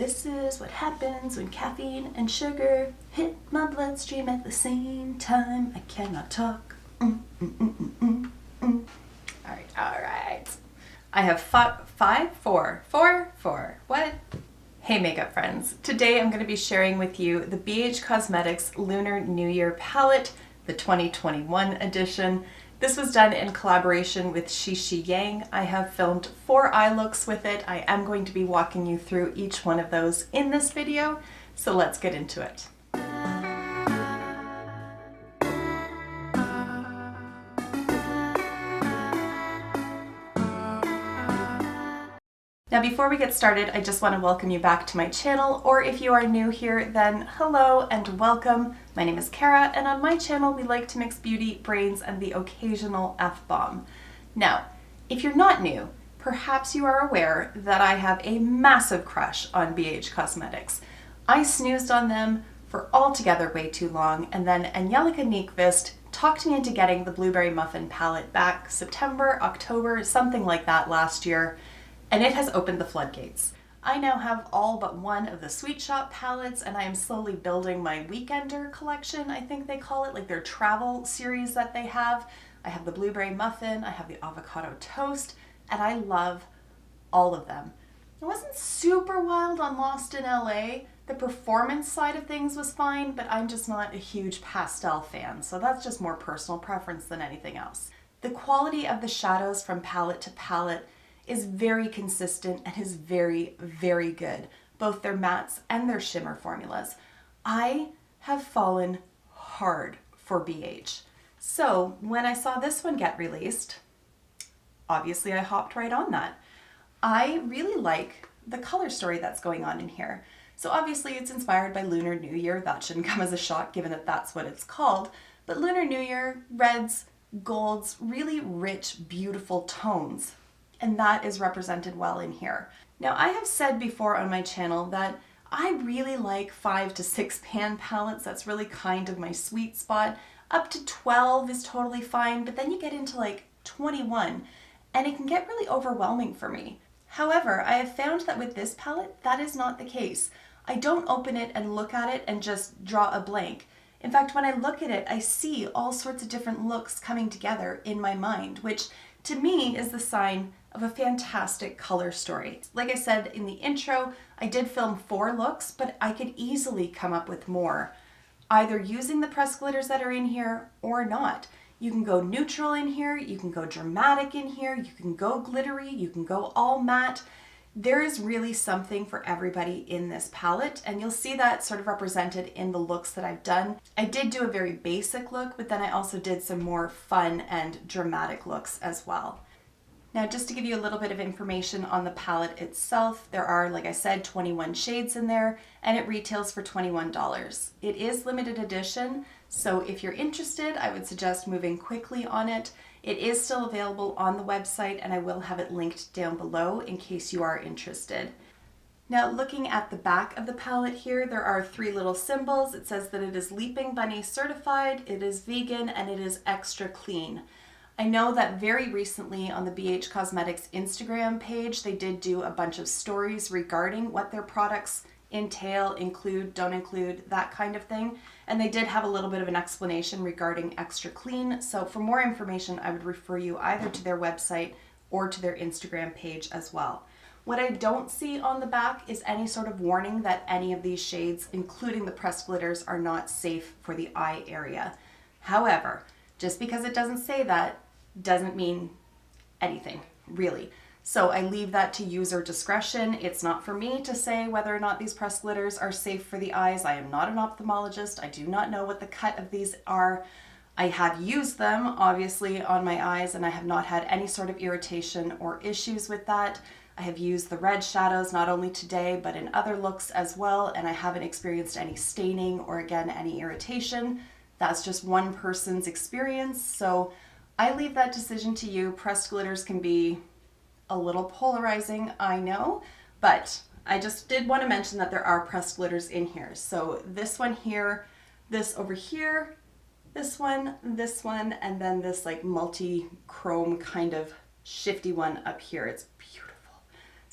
This is what happens when caffeine and sugar hit my bloodstream at the same time. I cannot talk. Alright. I have four. What? Hey makeup friends. Today I'm going to be sharing with you the BH Cosmetics Lunar New Year palette, the 2021 edition. This was done in collaboration with Shishi Yang. I have filmed 4 eye looks with it. I am going to be walking you through each one of those in this video, so let's get into it. Now before we get started, I just want to welcome you back to my channel, or if you are new here, then hello and welcome. My name is Kara, and on my channel we like to mix beauty, brains, and the occasional F-bomb. Now, if you're not new, perhaps you are aware that I have a massive crush on BH Cosmetics. I snoozed on them for altogether way too long, and then Angelica Nyqvist talked me into getting the Blueberry Muffin palette back September, October, something like that last year. And it has opened the floodgates. I now have all but one of the Sweet Shop palettes, and I am slowly building my Weekender collection, I think they call it, like their travel series that they have. I have the Blueberry Muffin, I have the Avocado Toast, and I love all of them. I wasn't super wild on Lost in LA. The performance side of things was fine, but I'm just not a huge pastel fan, so that's just more personal preference than anything else. The quality of the shadows from palette to palette is very consistent and is very, very good. Both their mattes and their shimmer formulas. I have fallen hard for BH. So when I saw this one get released, obviously I hopped right on that. I really like the color story that's going on in here. So obviously it's inspired by Lunar New Year. That shouldn't come as a shock given that that's what it's called. But Lunar New Year, reds, golds, really rich, beautiful tones. And that is represented well in here. Now, I have said before on my channel that I really like 5 to 6 pan palettes. That's really kind of my sweet spot. Up to 12 is totally fine, but then you get into like 21 and it can get really overwhelming for me. However, I have found that with this palette, that is not the case. I don't open it and look at it and just draw a blank. In fact, when I look at it, I see all sorts of different looks coming together in my mind, which to me is the sign of a fantastic color story. Like I said in the intro, I did film 4 looks, but I could easily come up with more, either using the pressed glitters that are in here or not. You can go neutral in here, you can go dramatic in here, you can go glittery, you can go all matte. There is really something for everybody in this palette, and you'll see that sort of represented in the looks that I've done. I did do a very basic look, but then I also did some more fun and dramatic looks as well. Now, just to give you a little bit of information on the palette itself, there are, like I said, 21 shades in there, and it retails for $21. It is limited edition, so if you're interested, I would suggest moving quickly on it. It is still available on the website, and I will have it linked down below in case you are interested. Now, looking at the back of the palette here, there are 3 little symbols. It says that it is Leaping Bunny certified, it is vegan, and it is extra clean. I know that very recently on the BH Cosmetics Instagram page, they did do a bunch of stories regarding what their products entail, include, don't include, that kind of thing. And they did have a little bit of an explanation regarding extra clean. So for more information, I would refer you either to their website or to their Instagram page as well. What I don't see on the back is any sort of warning that any of these shades, including the pressed glitters, are not safe for the eye area. However, just because it doesn't say that doesn't mean anything, really. So I leave that to user discretion. It's not for me to say whether or not these pressed glitters are safe for the eyes. I am not an ophthalmologist. I do not know what the cut of these are. I have used them, obviously, on my eyes, and I have not had any sort of irritation or issues with that. I have used the red shadows not only today, but in other looks as well, and I haven't experienced any staining or, again, any irritation. That's just one person's experience, so I leave that decision to you. Pressed glitters can be a little polarizing, I know, but I just did want to mention that there are pressed glitters in here. So this one here, this over here, this one, and then this like multi-chrome kind of shifty one up here. It's beautiful.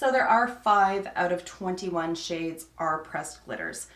So there are 5 out of 21 shades are pressed glitters.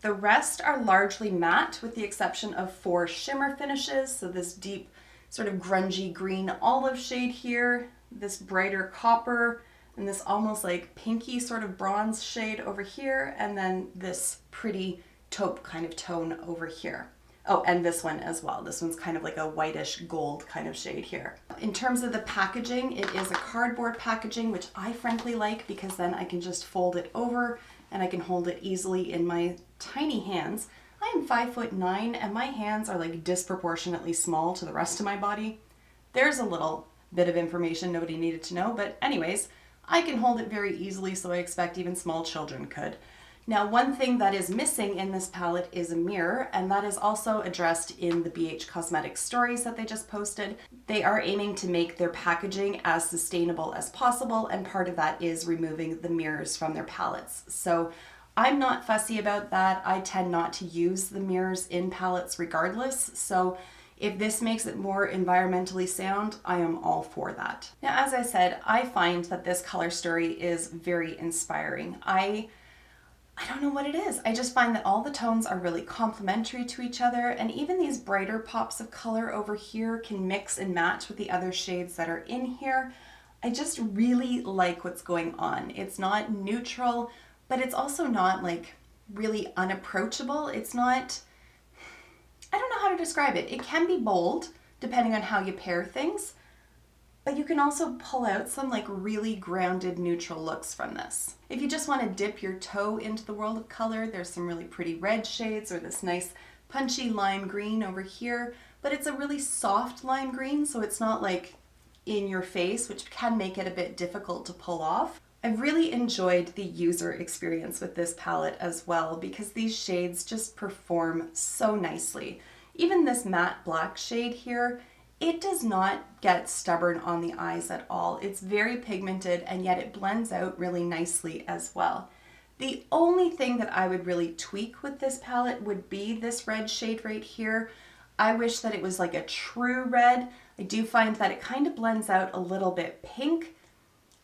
The rest are largely matte with the exception of 4 shimmer finishes. So this deep sort of grungy green olive shade here, this brighter copper, and this almost like pinky sort of bronze shade over here, and then this pretty taupe kind of tone over here. Oh, and this one as well. This one's kind of like a whitish gold kind of shade here. In terms of the packaging, it is a cardboard packaging, which I frankly like because then I can just fold it over and I can hold it easily in my tiny hands. I am 5'9" and my hands are like disproportionately small to the rest of my body. There's a little bit of information nobody needed to know, but anyways, I can hold it very easily, so I expect even small children could. Now, one thing that is missing in this palette is a mirror, and that is also addressed in the BH Cosmetics stories that they just posted. They are aiming to make their packaging as sustainable as possible, and part of that is removing the mirrors from their palettes. So I'm not fussy about that. I tend not to use the mirrors in palettes regardless, so if this makes it more environmentally sound, I am all for that. Now, as I said, I find that this color story is very inspiring. I don't know what it is. I just find that all the tones are really complementary to each other, and even these brighter pops of color over here can mix and match with the other shades that are in here. I just really like what's going on. It's not neutral, but it's also not like really unapproachable. It's not, I don't know how to describe it. It can be bold depending on how you pair things, but you can also pull out some like really grounded neutral looks from this. If you just want to dip your toe into the world of color, there's some really pretty red shades or this nice punchy lime green over here, but it's a really soft lime green, so it's not like in your face, which can make it a bit difficult to pull off. I've really enjoyed the user experience with this palette as well because these shades just perform so nicely. Even this matte black shade here, it does not get stubborn on the eyes at all. It's very pigmented and yet it blends out really nicely as well. The only thing that I would really tweak with this palette would be this red shade right here. I wish that it was like a true red. I do find that it kind of blends out a little bit pink.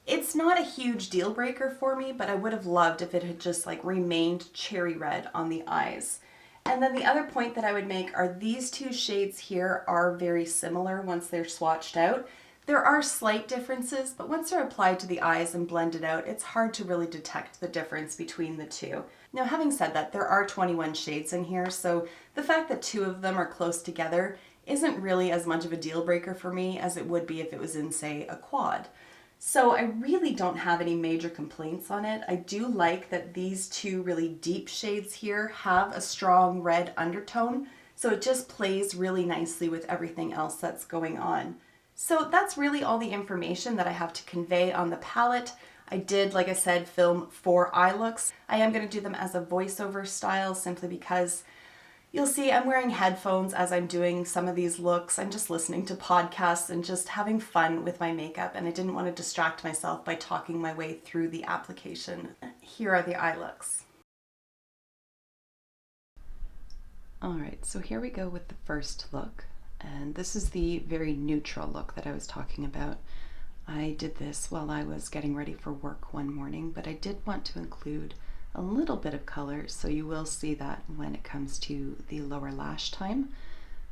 It's not a huge deal breaker for me, but I would have loved if it had just like remained cherry red on the eyes. And then the other point that I would make are these two shades here are very similar once they're swatched out. There are slight differences, but once they're applied to the eyes and blended out, it's hard to really detect the difference between the two. Now, having said that, there are 21 shades in here, so the fact that 2 of them are close together isn't really as much of a deal breaker for me as it would be if it was in, say, a quad. So I really don't have any major complaints on it. I do like that these 2 really deep shades here have a strong red undertone, so it just plays really nicely with everything else that's going on. So that's really all the information that I have to convey on the palette. I did, like I said, film 4 eye looks. I am going to do them as a voiceover style simply because you'll see I'm wearing headphones as I'm doing some of these looks. I'm just listening to podcasts and just having fun with my makeup, and I didn't want to distract myself by talking my way through the application. Here are the eye looks. Alright, so here we go with the first look, and this is the very neutral look that I was talking about. I did this while I was getting ready for work one morning, but I did want to include a little bit of color, so you will see that when it comes to the lower lash time.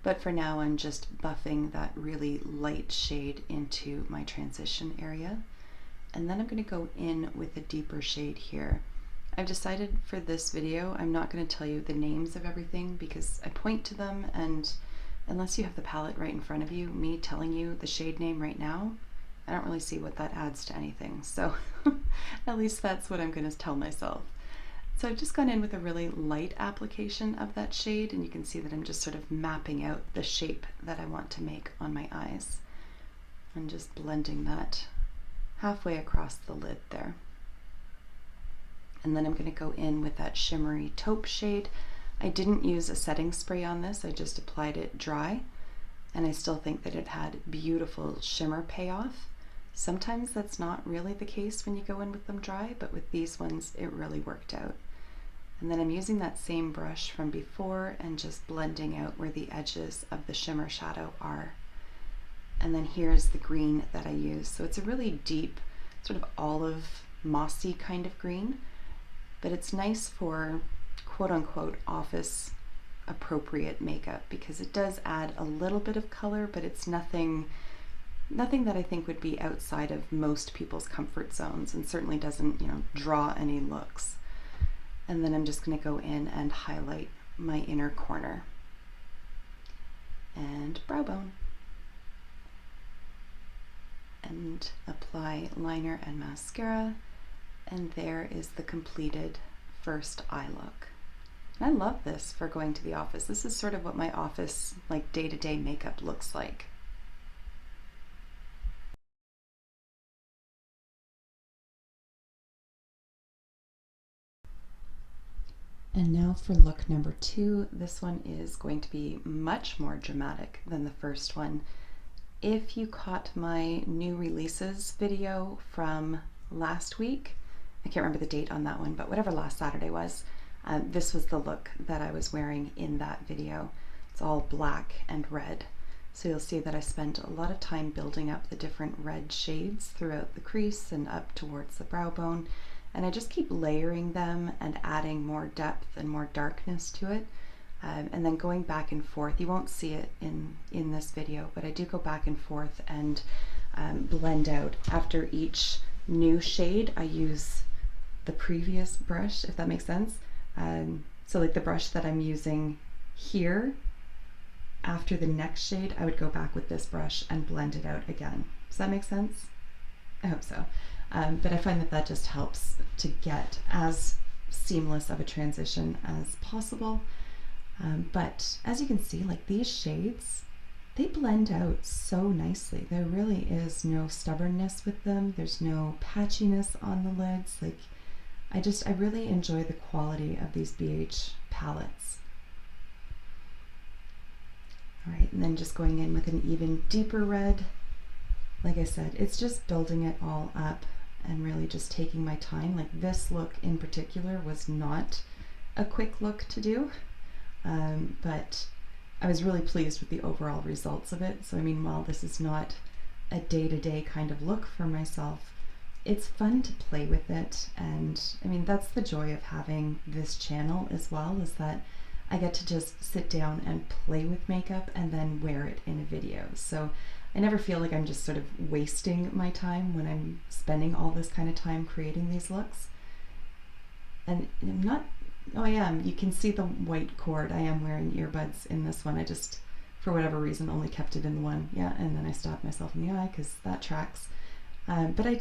But for now, I'm just buffing that really light shade into my transition area. And then I'm going to go in with a deeper shade here. I've decided for this video, I'm not going to tell you the names of everything because I point to them, and unless you have the palette right in front of you, me telling you the shade name right now, I don't really see what that adds to anything. So at least that's what I'm going to tell myself. So I've just gone in with a really light application of that shade, and you can see that I'm just sort of mapping out the shape that I want to make on my eyes. I'm just blending that halfway across the lid there. And then I'm going to go in with that shimmery taupe shade. I didn't use a setting spray on this, I just applied it dry, and I still think that it had beautiful shimmer payoff. Sometimes that's not really the case when you go in with them dry, but with these ones it really worked out. And then I'm using that same brush from before and just blending out where the edges of the shimmer shadow are. And then here's the green that I use. So it's a really deep sort of olive mossy kind of green, but it's nice for quote-unquote office appropriate makeup because it does add a little bit of color, but it's nothing that I think would be outside of most people's comfort zones, and certainly doesn't, draw any looks. And then I'm just going to go in and highlight my inner corner and brow bone and apply liner and mascara, and there is the completed first eye look. And I love this for going to the office. This is sort of what my office, like day-to-day makeup looks like. And now for look number 2. This one is going to be much more dramatic than the first one. If you caught my new releases video from last week, I can't remember the date on that one, but whatever last Saturday was, this was the look that I was wearing in that video. It's all black and red. So you'll see that I spent a lot of time building up the different red shades throughout the crease and up towards the brow bone. And I just keep layering them and adding more depth and more darkness to it. And then going back and forth. You won't see it in this video, but I do go back and forth and blend out. After each new shade, I use the previous brush, if that makes sense. So like the brush that I'm using here, after the next shade, I would go back with this brush and blend it out again. Does that make sense? I hope so. But I find that just helps to get as seamless of a transition as possible. But as you can see, like these shades, they blend out so nicely. There really is no stubbornness with them. There's no patchiness on the lids. Like I really enjoy the quality of these BH palettes. All right, and then just going in with an even deeper red. Like I said, it's just building it all up and really just taking my time. Like this look in particular was not a quick look to do, but I was really pleased with the overall results of it. So I mean, while this is not a day-to-day kind of look for myself, it's fun to play with it. And I mean, that's the joy of having this channel as well, is that I get to just sit down and play with makeup and then wear it in a video. So I never feel like I'm just sort of wasting my time when I'm spending all this kind of time creating these looks. And I'm not, oh I am, you can see the white cord. I am wearing earbuds in this one. I just, for whatever reason, only kept it in one. Yeah, and then I stabbed myself in the eye because that tracks. But I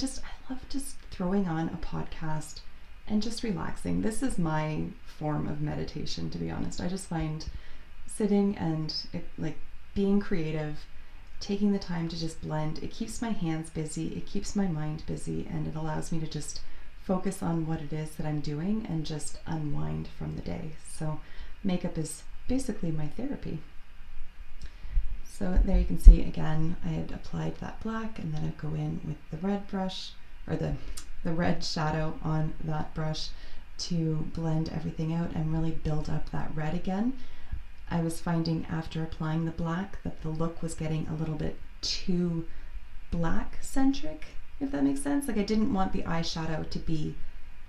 love just throwing on a podcast and just relaxing. This is my form of meditation, to be honest. I just find sitting and like being creative, taking the time to just blend, it keeps my hands busy, it keeps my mind busy, and it allows me to just focus on what it is that I'm doing and just unwind from the day. So makeup is basically my therapy. So there you can see again, I had applied that black, and then I'd go in with the red brush, or the red shadow on that brush to blend everything out and really build up that red again. I was finding after applying the black that the look was getting a little bit too black centric, if that makes sense. Like I didn't want the eyeshadow to be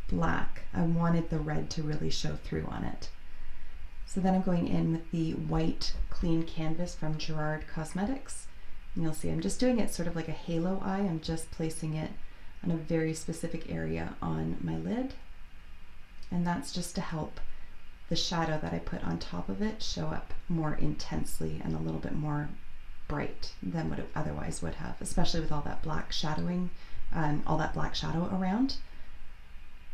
black. I wanted the red to really show through on it. So then I'm going in with the white clean canvas from Gerard Cosmetics. And you'll see I'm just doing it sort of like a halo eye. I'm just placing it on a very specific area on my lid. And that's just to help the shadow that I put on top of it show up more intensely and a little bit more bright than what it otherwise would have, especially with all that black shadowing, all that black shadow around.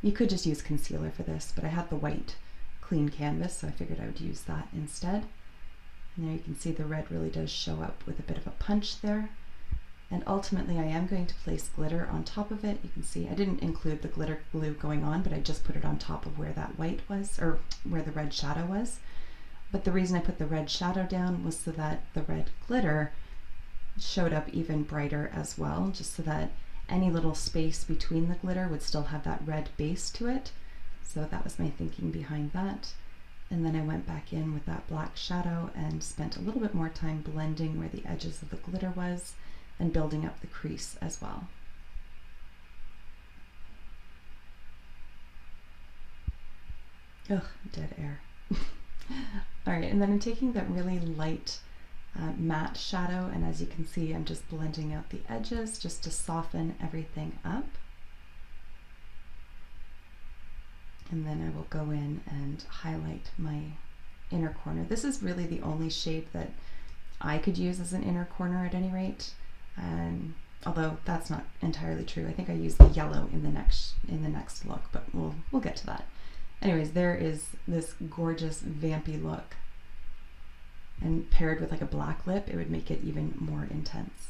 You could just use concealer for this, but I had the white clean canvas, so I figured I would use that instead. And there you can see the red really does show up with a bit of a punch there. And ultimately I am going to place glitter on top of it. You can see I didn't include the glitter glue going on, but I just put it on top of where that white was, or where the red shadow was. But the reason I put the red shadow down was so that the red glitter showed up even brighter as well, just so that any little space between the glitter would still have that red base to it. So that was my thinking behind that. And then I went back in with that black shadow and spent a little bit more time blending where the edges of the glitter was and building up the crease as well. Ugh, dead air. All right, and then I'm taking that really light matte shadow, and as you can see, I'm just blending out the edges just to soften everything up. And then I will go in and highlight my inner corner. This is really the only shade that I could use as an inner corner at any rate. Although that's not entirely true. I think I use the yellow in the next look, but we'll get to that. Anyways, there is this gorgeous vampy look. And paired with like a black lip, it would make it even more intense.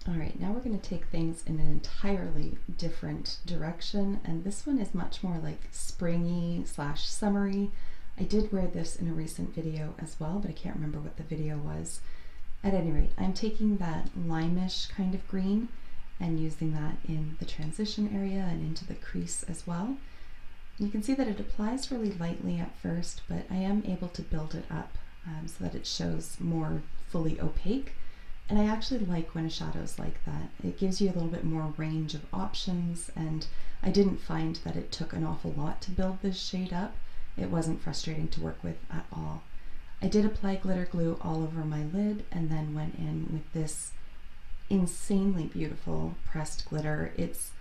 All right, now we're going to take things in an entirely different direction, and this one is much more like springy / summery. I did wear this in a recent video as well, but I can't remember what the video was. At any rate, I'm taking that limeish kind of green and using that in the transition area and into the crease as well. You can see that it applies really lightly at first, but I am able to build it up so that it shows more fully opaque. And I actually like when a shadow's like that. It gives you a little bit more range of options, and I didn't find that it took an awful lot to build this shade up. It wasn't frustrating to work with at all. I did apply glitter glue all over my lid and then went in with this insanely beautiful pressed glitter. It's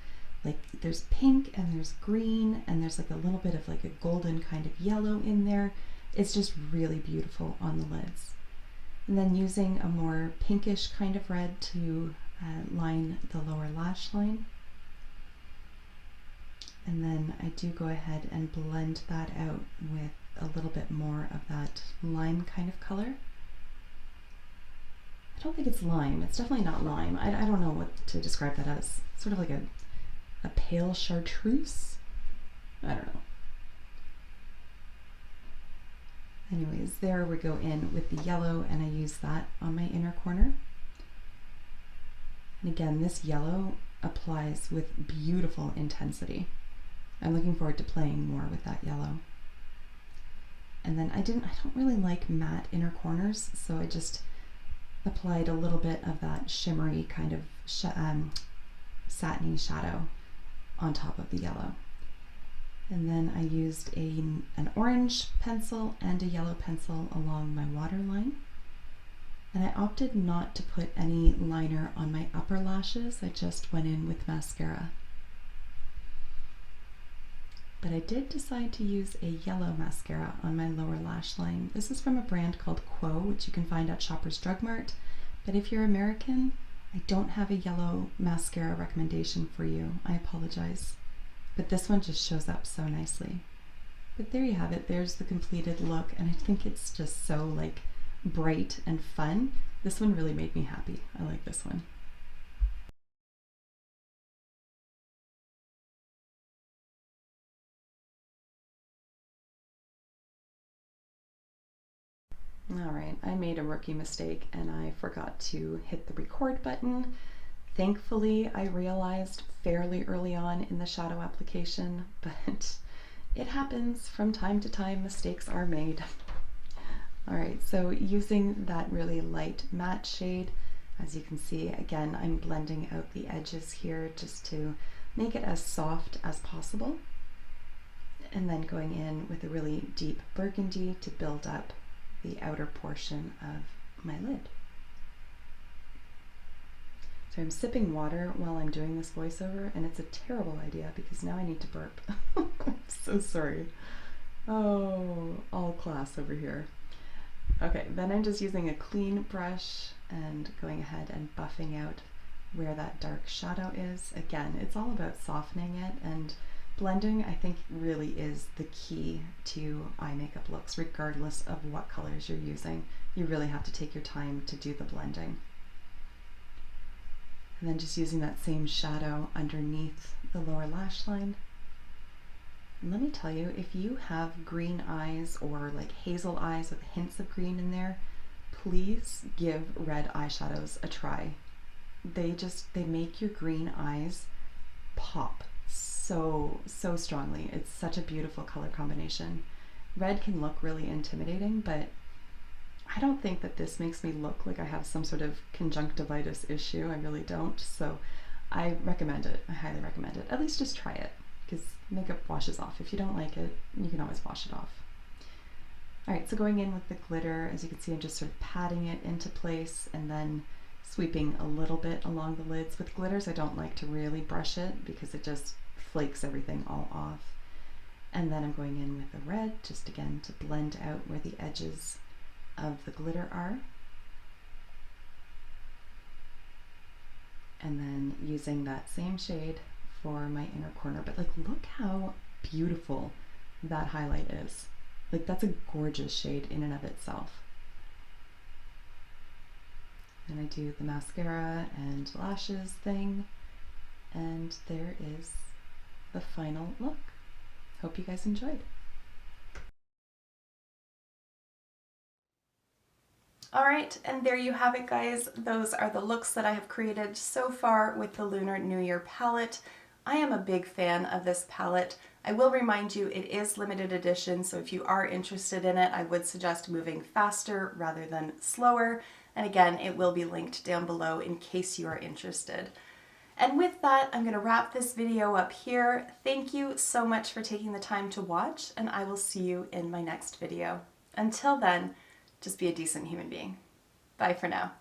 like there's pink and there's green and there's like a little bit of like a golden kind of yellow in there. It's just really beautiful on the lids. And then using a more pinkish kind of red to line the lower lash line. And then I do go ahead and blend that out with a little bit more of that lime kind of color. I don't think it's lime. It's definitely not lime. I don't know what to describe that as. Sort of like a pale chartreuse? I don't know. Anyways, there we go in with the yellow, and I use that on my inner corner. And again, this yellow applies with beautiful intensity. I'm looking forward to playing more with that yellow. And then I don't really like matte inner corners, so I just applied a little bit of that shimmery kind of satiny shadow on top of the yellow. And then I used an orange pencil and a yellow pencil along my waterline. And I opted not to put any liner on my upper lashes. I just went in with mascara. But I did decide to use a yellow mascara on my lower lash line. This is from a brand called Quo, which you can find at Shoppers Drug Mart. But if you're American, I don't have a yellow mascara recommendation for you. I apologize. But this one just shows up so nicely. But there you have it. There's the completed look, and I think it's just so like bright and fun. This one really made me happy. I like this one. Alright, I made a rookie mistake and I forgot to hit the record button. Thankfully, I realized fairly early on in the shadow application, but it happens from time to time. Mistakes are made. Alright, so using that really light matte shade, as you can see, again, I'm blending out the edges here just to make it as soft as possible. And then going in with a really deep burgundy to build up the outer portion of my lid. So I'm sipping water while I'm doing this voiceover, and it's a terrible idea because now I need to burp. I'm so sorry. Oh, all class over here. Okay, then I'm just using a clean brush and going ahead and buffing out where that dark shadow is. Again, it's all about softening it, and blending, I think, really is the key to eye makeup looks, regardless of what colors you're using. You really have to take your time to do the blending. And then just using that same shadow underneath the lower lash line. And let me tell you, if you have green eyes or like hazel eyes with hints of green in there, please give red eyeshadows a try. They make your green eyes pop so strongly. It's such a beautiful color combination. Red can look really intimidating, but I don't think that this makes me look like I have some sort of conjunctivitis issue. I really don't. So I recommend it. I highly recommend it. At least just try it, because makeup washes off. If you don't like it, you can always wash it off. All right, so going in with the glitter, as you can see, I'm just sort of patting it into place and then sweeping a little bit along the lids. With glitters, I don't like to really brush it because it just flakes everything all off. And then I'm going in with the red, just again to blend out where the edges of the glitter are. And then using that same shade for my inner corner. But like, look how beautiful that highlight is. Like, that's a gorgeous shade in and of itself. Then I do the mascara and lashes thing, and there is the final look. Hope you guys enjoyed. All right, and there you have it, guys. Those are the looks that I have created so far with the Lunar New Year palette. I am a big fan of this palette. I will remind you it is limited edition, so if you are interested in it, I would suggest moving faster rather than slower. And again, it will be linked down below in case you are interested. And with that, I'm going to wrap this video up here. Thank you so much for taking the time to watch, and I will see you in my next video. Until then, just be a decent human being. Bye for now.